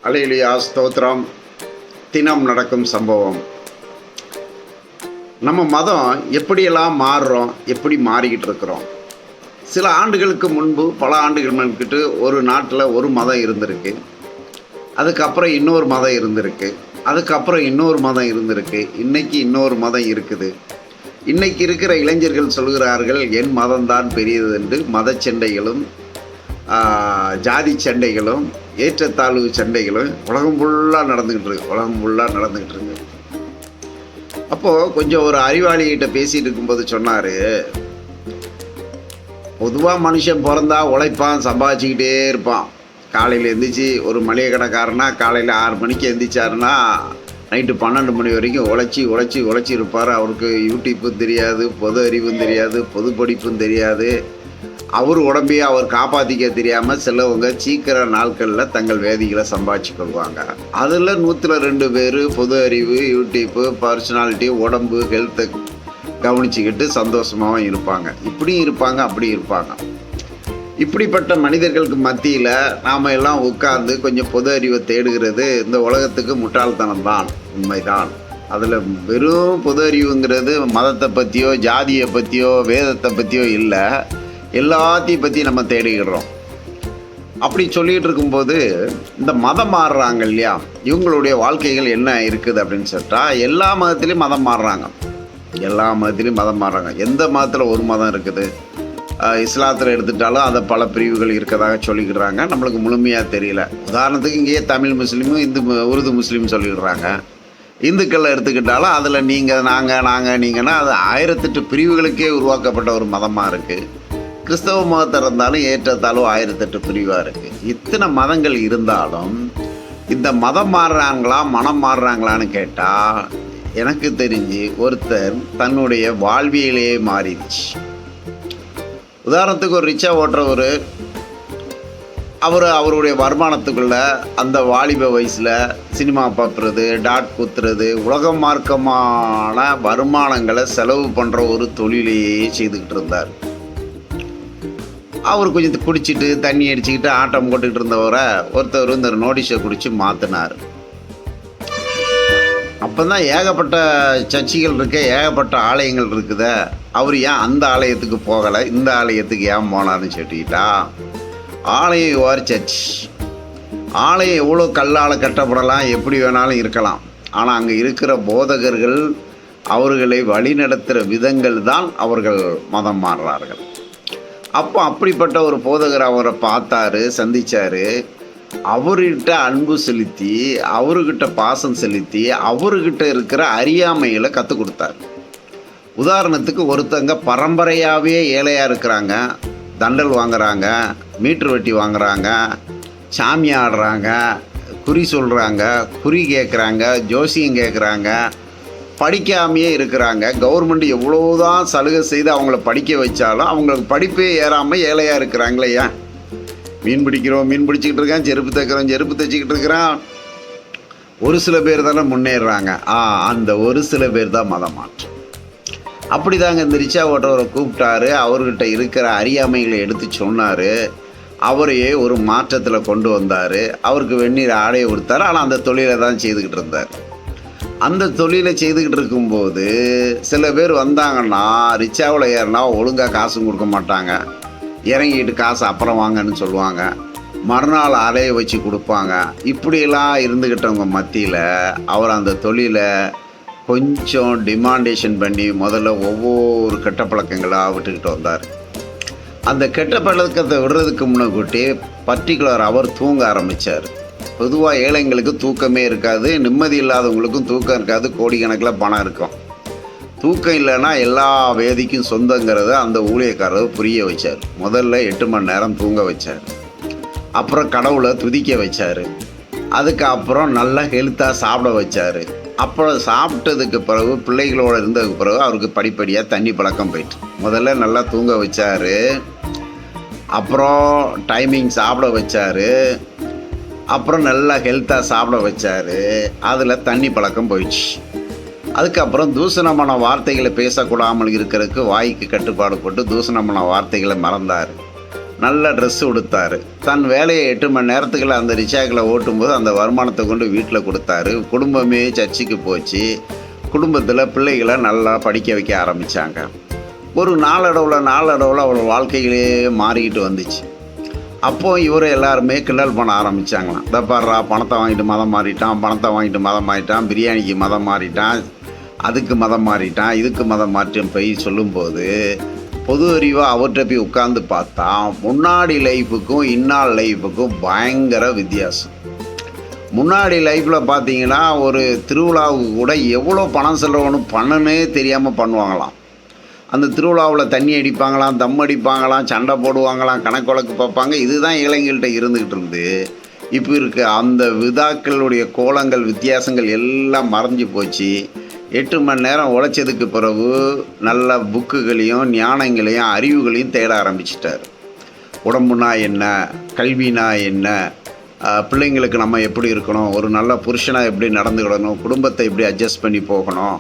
அல்லேலூயா ஸ்தோத்திரம். தினம் நடக்கும் சம்பவம். நம்ம மதம் எப்படியெல்லாம் மாறுறோம், எப்படி மாறிக்கிட்டு இருக்கிறோம். சில ஆண்டுகளுக்கு முன்பு, பல ஆண்டுகள் முன்கிட்டு ஒரு நாட்டில் ஒரு மதம் இருந்திருக்கு. அதுக்கப்புறம் இன்னொரு மதம் இருந்திருக்கு. அதுக்கப்புறம் இன்னொரு மதம் இருந்திருக்கு. இன்னைக்கு இன்னொரு மதம் இருக்குது. இன்னைக்கு இருக்கிற இளைஞர்கள் சொல்கிறார்கள், என் மதம்தான் பெரியது என்று. மத சண்டைகளும் ஜாதி சண்டைகளும் ஏற்றத்தாழ்வு சண்டைகளும் உலகம் ஃபுல்லாக நடந்துக்கிட்டு இருக்கு. அப்போது கொஞ்சம் ஒரு அறிவாளிகிட்ட பேசிகிட்டு இருக்கும்போது சொன்னார், பொதுவாக மனுஷன் பிறந்தா உழைப்பான், சம்பாதிச்சிக்கிட்டே இருப்பான். காலையில் எழுந்திரிச்சி ஒரு மளிகை கடைக்காரனா காலையில் 6 மணிக்கு எழுந்திரிச்சாருன்னா நைட்டு 12 மணி வரைக்கும் உழைச்சி இருப்பார். அவருக்கு யூடியூப்பும் தெரியாது, பொது அறிவும் தெரியாது, பொது படிப்பும் தெரியாது. அவர் உடம்பையே அவர் காப்பாற்றிக்க தெரியாமல் சிலவங்க சீக்கிர நாட்களில் தங்கள் வேதிகளை சம்பாதிச்சு கொள்வாங்க. அதில் 100-2 பேர் பொது அறிவு, யூடியூப்பு, பர்சனாலிட்டி, உடம்பு, ஹெல்த்தை கவனிச்சுக்கிட்டு சந்தோஷமாகவும் இருப்பாங்க. இப்படியும் இருப்பாங்க, அப்படி இருப்பாங்க. இப்படிப்பட்ட மனிதர்களுக்கு மத்தியில் நாம் எல்லாம் உட்கார்ந்து கொஞ்சம் பொது அறிவை தேடுகிறது இந்த உலகத்துக்கு முட்டாள்தனம் தான், உண்மைதான். அதில் வெறும் பொது அறிவுங்கிறது மதத்தை பற்றியோ ஜாதியை பற்றியோ வேதத்தை பற்றியோ இல்லை, எல்லாத்தையும் பற்றி நம்ம தேடிக்கிறோம். அப்படி சொல்லிகிட்டு இருக்கும்போது இந்த மதம் மாறுறாங்க இல்லையா, இவங்களுடைய வாழ்க்கைகள் என்ன இருக்குது அப்படின்னு சொல்லிட்டால் எல்லா மதத்துலேயும் மதம் மாறுறாங்க. எந்த மதத்தில் ஒரு மதம் இருக்குது? இஸ்லாத்தில் எடுத்துட்டாலும் அதை பல பிரிவுகள் இருக்கிறதாக சொல்லிக்கிறாங்க. நம்மளுக்கு முழுமையாக தெரியல. உதாரணத்துக்கு இங்கேயே தமிழ் முஸ்லீமும் உருது முஸ்லீம் சொல்லிடுறாங்க. இந்துக்களில் எடுத்துக்கிட்டாலும் அதில் நீங்கள் நீங்கன்னா அது 1008 பிரிவுகளுக்கே உருவாக்கப்பட்ட ஒரு மதமாக இருக்குது. கிறிஸ்தவ மதத்தை இருந்தாலும் ஏற்றத்தாலும் 1008 பிரிவாக இருக்குது. இத்தனை மதங்கள் இருந்தாலும் இந்த மதம் மாறுறாங்களா மனம் மாறுறாங்களான்னு கேட்டால் எனக்கு தெரிஞ்சு ஒருத்தர் தன்னுடைய வாழ்வியலையே மாறிடுச்சு. உதாரணத்துக்கு ஒரு ரிச்சா ஓட்டுறவர், அவருடைய வருமானத்துக்குள்ள அந்த வாலிப வயசில் சினிமா பார்க்குறது, டாட் குத்துறது, உலகம் மார்க்கமான வருமானங்களை செலவு பண்ணுற ஒரு தொழிலையே செய்துக்கிட்டு இருந்தார். அவர் கொஞ்சம் குடிச்சிட்டு தண்ணி அடிச்சுக்கிட்டு ஆட்டம் போட்டுக்கிட்டு இருந்தவரை ஒருத்தர் இந்த நோட்டீஸை குடித்து மாற்றினார். அப்போ தான் ஏகப்பட்ட சர்ச்சைகள் இருக்கு, ஏகப்பட்ட ஆலயங்கள் இருக்குத, அவர் ஏன் அந்த ஆலயத்துக்கு போகலை, இந்த ஆலயத்துக்கு ஏன் போனார்னு சொல்லிக்கிட்டா, ஆலயம் யுவர் சர்ச். ஆலயம் எவ்வளோ கல்லால் கட்டப்படலாம், எப்படி வேணாலும் இருக்கலாம். ஆனால் அங்கே இருக்கிற போதகர்கள் அவர்களை வழிநடத்துகிற விதங்கள் தான் அவர்கள் மதம் மாறுறார்கள். அப்போ அப்படிப்பட்ட ஒரு போதகர் அவரை பார்த்தாரு, சந்தித்தார். அவர்கிட்ட அன்பு செலுத்தி, அவர்கிட்ட பாசம் செலுத்தி, அவர்கிட்ட இருக்கிற அறியாமைகளை கற்றுக் கொடுத்தார். உதாரணத்துக்கு ஒருத்தங்க பரம்பரையாகவே ஏழையாக இருக்கிறாங்க, தண்டல் வாங்குறாங்க, மீட்ரு வெட்டி வாங்குறாங்க, சாமி ஆடுறாங்க, குறி சொல்கிறாங்க, குறி கேட்குறாங்க, ஜோசியம் கேட்குறாங்க, படிக்காமையே இருக்கிறாங்க. கவர்மெண்ட் எவ்வளோதான் சலுகை செய்து அவங்கள படிக்க வச்சாலும் அவங்களுக்கு படிப்பே ஏறாமல் ஏழையாக இருக்கிறாங்களே. ஏன்? மீன் பிடிச்சிக்கிட்டு இருக்கேன், செருப்பு தைச்சிக்கிட்டு இருக்கிறான். ஒரு சில பேர் தானே முன்னேறுறாங்க. அந்த ஒரு சில பேர் தான் மதம் மாற்றம். அப்படி தாங்க இந்த ரிச்சா ஓட்டுறவரை கூப்பிட்டாரு. அவர்கிட்ட இருக்கிற அறியாமைகளை எடுத்து சொன்னார். அவரையே ஒரு மாற்றத்தில் கொண்டு வந்தார். அவருக்கு வெந்நீர் ஆடையை கொடுத்தாரு. ஆனால் அந்த தொழிலை தான் செய்துக்கிட்டு இருந்தார். அந்த தொழிலை செய்துக்கிட்டு இருக்கும்போது சில பேர் வந்தாங்கன்னா ரிச்சாவில் ஏறினா ஒழுங்காக காசும் கொடுக்க மாட்டாங்க, இறங்கிட்டு காசு அப்புறம் வாங்கன்னு சொல்லுவாங்க, மறுநாள் அலையை வச்சு கொடுப்பாங்க. இப்படியெல்லாம் இருந்துக்கிட்டவங்க மத்தியில் அவர் அந்த தொழிலை கொஞ்சம் டிமாண்டேஷன் பண்ணி முதல்ல ஒவ்வொரு கெட்ட பழக்கங்களாக விட்டுக்கிட்டு வந்தார். அந்த கெட்ட பழக்கத்தை விடுறதுக்கு முன்னாடி பர்டிகுலர் அவர் தூங்க ஆரம்பித்தார். பொதுவாக ஏழைங்களுக்கு தூக்கமே இருக்காது, நிம்மதி இல்லாதவங்களுக்கும் தூக்கம் இருக்காது, கோடிக்கணக்கில் பணம் இருக்கும். தூக்கம் இல்லைன்னா எல்லா வேதிக்கும் சொந்தங்கிறத அந்த ஊழியக்காரர் புரிய வச்சார். முதல்ல 8 மணி நேரம் தூங்க வச்சார். அப்புறம் கடவுளை துதிக்க வச்சார். அதுக்கப்புறம் நல்லா ஹெல்த்தாக சாப்பிட வச்சார். அப்புறம் சாப்பிட்டதுக்கு பிறகு பிள்ளைகளோடு இருந்ததுக்கு பிறகு அவருக்கு படிப்படியாக தண்ணி பழக்கம் போயிட்டு, முதல்ல நல்லா தூங்க வச்சார். அப்புறம் டைமிங் சாப்பிட வச்சார். அப்புறம் நல்லா ஹெல்த்தாக சாப்பிட வச்சார். அதில் தண்ணி பழக்கம் போயிடுச்சு. அதுக்கப்புறம் தூசணமான வார்த்தைகளை பேசக்கூடாமல் இருக்கிறதுக்கு வாய்க்கு கட்டுப்பாடு போட்டு தூசணமான வார்த்தைகளை மறந்தார். நல்ல ட்ரெஸ் கொடுத்தாரு. தன் வேலையை 8 மணி நேரத்துக்குள்ள அந்த ரிக்ஷாக்களை ஓட்டும்போது அந்த வருமானத்தை கொண்டு வீட்டில் கொடுத்தாரு. குடும்பமே சர்ச்சுக்கு போச்சு. குடும்பத்தில் பிள்ளைகளை நல்லா படிக்க வைக்க ஆரம்பித்தாங்க. ஒரு நாளடைவில் அவள் வாழ்க்கையிலே மாறிக்கிட்டு வந்துச்சு. அப்போ இவரை எல்லாருமே கிண்டல் பண்ண ஆரம்பித்தாங்களாம். இந்த பாடுறா, பணத்தை வாங்கிட்டு மதம் மாறிட்டான், பிரியாணிக்கு மதம் மாறிட்டான், அதுக்கு மதம் மாறிட்டான், இதுக்கு மதம் மாறிட்டான் போய் சொல்லும்போது பொது அறிவாக அவர்கிட்ட போய் உட்காந்து பார்த்தா முன்னாடி லைஃபுக்கும் இந்நாள் லைஃபுக்கும் பயங்கர வித்தியாசம். முன்னாடி லைஃப்பில் பார்த்தீங்கன்னா ஒரு திருவிழாவுக்கு கூட எவ்வளோ பணம் செலவணும் பண்ணனே தெரியாமல் பண்ணுவாங்களாம். அந்த திருவிழாவில் தண்ணி அடிப்பாங்களாம், தம் அடிப்பாங்களாம், சண்டை போடுவாங்களாம், கணக்கு வழக்கு பார்ப்பாங்க. இதுதான் இளைஞர்கள்ட்ட இருந்துக்கிட்டு இருந்து இப்போ இருக்க அந்த விழாக்களுடைய கோலங்கள் வித்தியாசங்கள் எல்லாம் மறைஞ்சு போச்சு. 8 மணி நேரம் உழைச்சதுக்கு பிறகு நல்ல புக்குகளையும் ஞானங்களையும் அறிவுகளையும் தேட ஆரம்பிச்சிட்டார். உடம்புனா என்ன, கல்வினா என்ன, பிள்ளைங்களுக்கு நம்ம எப்படி இருக்கணும், ஒரு நல்ல புருஷனாக எப்படி நடந்துக்கிடணும், குடும்பத்தை எப்படி அட்ஜஸ்ட் பண்ணி போகணும்,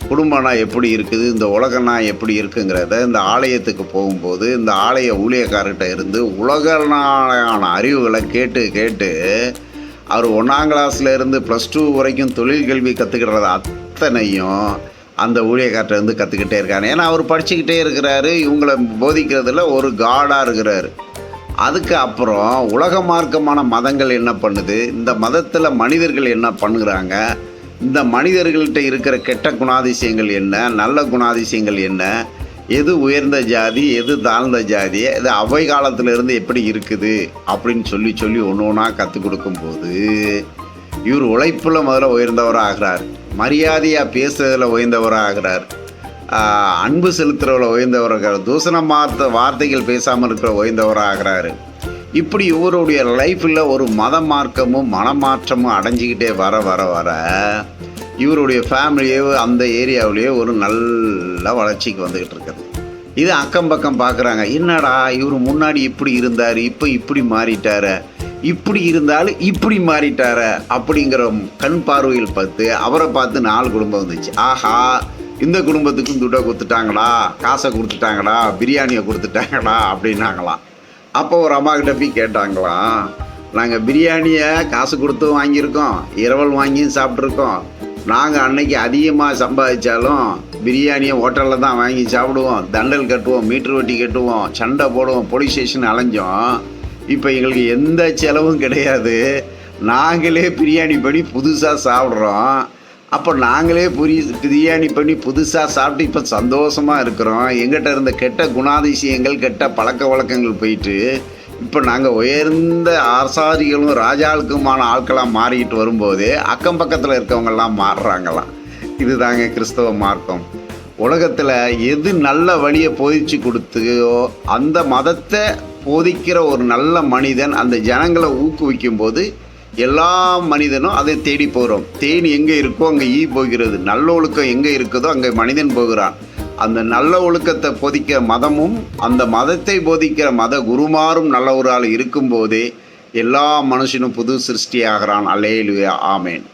குடும்பம்னா எப்படி இருக்குது, இந்த உலகம்னா எப்படி இருக்குங்கிறத இந்த ஆலயத்துக்கு போகும்போது இந்த ஆலய ஊழியக்காரர்கிட்ட இருந்து உலகனான அறிவுகளை கேட்டு அவர் 1ஆம் கிளாஸில் இருந்து +2 வரைக்கும் தொழில் கல்வி கற்றுக்கிறது அத்தனையும் அந்த ஊழியக்கார்ட்ட இருந்து கற்றுக்கிட்டே இருக்காரு. ஏன்னா அவர் படிச்சுக்கிட்டே இருக்கிறாரு, இவங்களை போதிக்கிறதுல ஒரு காடாக இருக்கிறாரு. அதுக்கு அப்புறம் உலக மார்க்கமான மதங்கள் என்ன பண்ணுது, இந்த மதத்தில் மனிதர்கள் என்ன பண்ணுறாங்க, இந்த மனிதர்கள்ட்ட இருக்கிற கெட்ட குணாதிசயங்கள் என்ன, நல்ல குணாதிசயங்கள் என்ன, எது உயர்ந்த ஜாதி எது தாழ்ந்த ஜாதி, இது அவை காலத்திலிருந்து எப்படி இருக்குது அப்படின்னு சொல்லி ஒன்று ஒன்றா கற்றுக் கொடுக்கும்போது இவர் உழைப்பில் முதல்ல உயர்ந்தவராக ஆகிறார், மரியாதையாக பேசுறதில் உயர்ந்தவராக ஆகிறார், அன்பு செலுத்துறவரில் உயர்ந்தவராக, தூசண வார்த்தைகள் பேசாமல் இருக்கிற உயர்ந்தவராக ஆகிறாரு. இப்படி இவருடைய லைஃப்பில் ஒரு மத மார்க்கமும் மனமாற்றமும் அடைஞ்சிக்கிட்டே வர இவருடைய ஃபேமிலியே அந்த ஏரியாவிலேயே ஒரு நல்ல வளர்ச்சிக்கு வந்துக்கிட்டு இருக்குது. இது அக்கம் பக்கம் பார்க்குறாங்க, என்னடா இவர் முன்னாடி இப்படி இருந்தார், இப்போ இப்படி மாறிட்டார், இப்படி இருந்தாலும் இப்படி மாறிட்டார அப்படிங்கிற கண் பார்வையில் பார்த்து அவரை பார்த்து 4 குடும்பம் வந்துச்சு. ஆஹா, இந்த குடும்பத்துக்கும் துட்டை கொடுத்துட்டாங்களா, காசை கொடுத்துட்டாங்களா, பிரியாணியை கொடுத்துட்டாங்களா அப்படின்னாங்களாம். அப்போ ஒரு அம்மா கிட்ட போய் கேட்டாங்களாம், நாங்கள் பிரியாணியை காசு கொடுத்து வாங்கியிருக்கோம், இரவல் வாங்கியும் சாப்பிட்ருக்கோம், நாங்கள் அன்னைக்கு அதிகமாக சம்பாதிச்சாலும் பிரியாணியை ஹோட்டலில் தான் வாங்கி சாப்பிடுவோம், தண்டல் கட்டுவோம், மீட்ரு வட்டி கட்டுவோம், சண்டை போடுவோம், போலீஸ் ஸ்டேஷன் அலைஞ்சோம், இப்போ எங்களுக்கு எந்த செலவும் கிடையாது, நாங்களே பிரியாணி பண்ணி புதுசாக சாப்பிட்றோம், அப்போ நாங்களே பிரியாணி பண்ணி புதுசாக சாப்பிட்டு இப்போ சந்தோஷமாக இருக்கிறோம், எங்கிட்ட இருந்த கெட்ட குணாதிசயங்கள் கெட்ட பழக்க வழக்கங்கள் போயிட்டு இப்போ நாங்கள் உயர்ந்த ஆசாரிகளும் ராஜாவுக்குமான ஆட்களாக மாறிக்கிட்டு வரும்போதே அக்கம் பக்கத்தில் இருக்கவங்கெல்லாம் மாறுறாங்களாம். இதுதாங்க கிறிஸ்தவ மார்க்கம். உலகத்தில் எது நல்ல வழியை போதிச்சு கொடுத்தையோ அந்த மதத்தை போதிக்கிற ஒரு நல்ல மனிதன் அந்த ஜனங்களை ஊக்குவிக்கும் போது எல்லா மனிதனும் அதை தேடி போகிறோம். தேனி எங்கே இருக்கோ அங்கே ஈ போகிறது, நல்ல ஒழுக்கம் எங்கே இருக்குதோ அங்கே மனிதன் போகிறான். அந்த நல்ல ஒழுக்கத்தை போதிக்கிற மதமும் அந்த மதத்தை போதிக்கிற மத குருமாரும் நல்ல ஒரு ஆள் இருக்கும்போதே எல்லா மனுஷனும் புது சிருஷ்டி ஆகிறான். அல்லேலூயா, ஆமேன்.